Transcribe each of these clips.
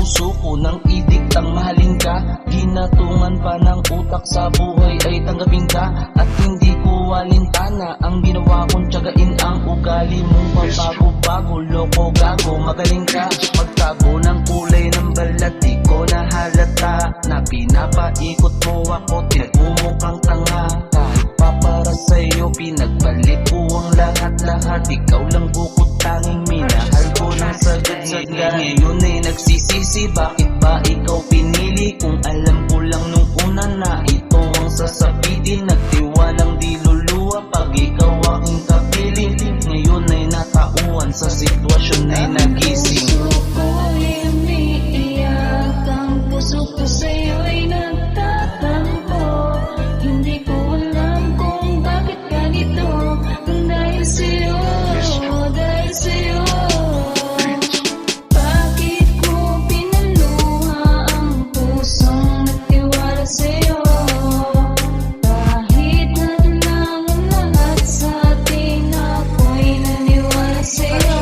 puso ko nang idiktang mahalin ka. Ginatungan pa ng utak sa buhay ay tanggapin ka. At hindi ko walintana ang ginawa kong tiyagain ang ugali mong pabago-bago. Loko, gago, magaling ka magtago ng kulay ng balat. Di ko nahalata na pinapaikot mo ako, tinagmumukhang tanga. Kahit pa para sa'yo pinagbalik ko ang lahat-lahat. Ikaw lang bukod tanging minahal ko ng sagad-sagad. Ngayon ay nagsisisi, bakit ba ikaw pinili? Kung alam ko lang nung una na ito ang sasabihin. Nagtiwalang di luluwa pag ikaw aking kapiling. Ngayon ay natauhan sa sitwasyon ay nagising. Puso ko ay umiiyak, ang puso ko sa'yo ay nagtatampo. Hindi ko alam kung bakit ganito, dahil sa'yo, dahil sa'yo. Bakit ko pinaluha ang pusong nagtiwala sa'yo? Kahit nalang ang lahat sa atin, ako'y naniwala sa'yo.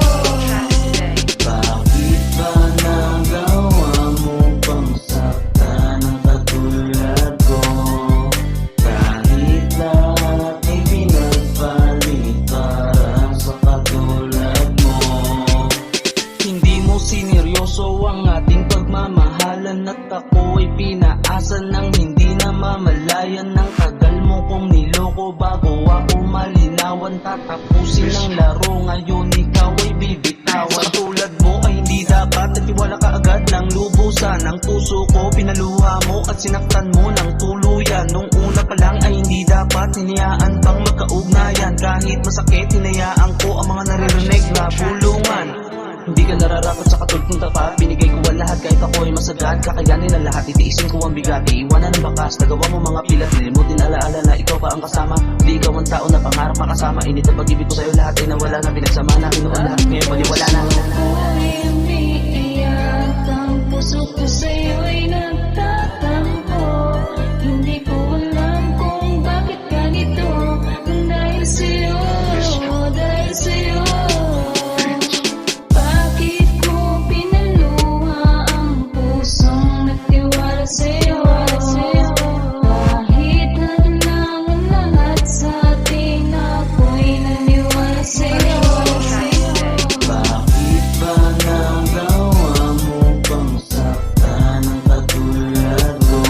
Bakit ba nagawa mo pang saktan ng katulad ko? Kahit lahat ay pinagpalit para sa katulad mo. Hindi mo sineryoso ang ating pagmamahalan, at ako ay pinaasa ng hindi namamalayan. Ng tagal mo kong niloko bago ako malinawan. Tatapusin ang laro, ngayon ikaw ay bibitawan. Tulad mo ay hindi dapat nagtiwala ka agad ng lubusan. Ang puso ko pinaluha mo at sinaktan mo ng tuluyan. Nung una pa lang ay hindi dapat hinayaan pang magkaugnayan. Kahit masakit hinayaan ko ang mga naririnig na bulungan. Hindi ka nararapat sa katulad kong tapat. Binigay ko ang lahat kahit ako'y masagad. Kakayanin ang lahat, itiisin ko ang bigat. Iiwanan ang bakas, nagawa mo mga pilat. Nilimutin alaala na ikaw pa ang kasama. Di ikaw ang tao na pangarap makasama. Init ang pag-ibig ko sa'yo, lahat ay nawala na. Pinagsama namin noon lahat, ngayon baliwala na. Puso ko ay umiiyak, ang puso ko sa'yo ay nagtatampo. Hindi ko alam kung bakit ganito, dahil sa'yo, dahil sa'yo. Bakit ko pinaluha ang pusong nagtiwala sa'yo? Kahit nalang ang lahat sa atin, ako'y naniwala sa'yo. Bakit ba nagawa mo pang saktan ng katulad ko?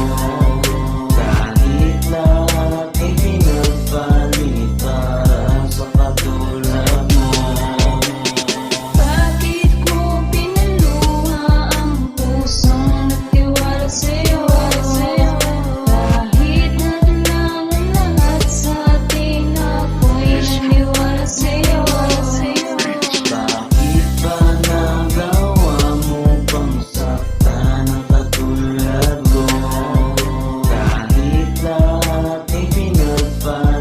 Kahit lahat ay pinagpalit para sa katulad mo. Bakit ko pinaluha ang pusong nagtiwala sa'yo? Kahit nalang ang lahat sa atin, ako'y naniwala sa'yo. Bakit ba nagawa mo pang saktan ng katulad ko? Kahit lahat ay pinagpalit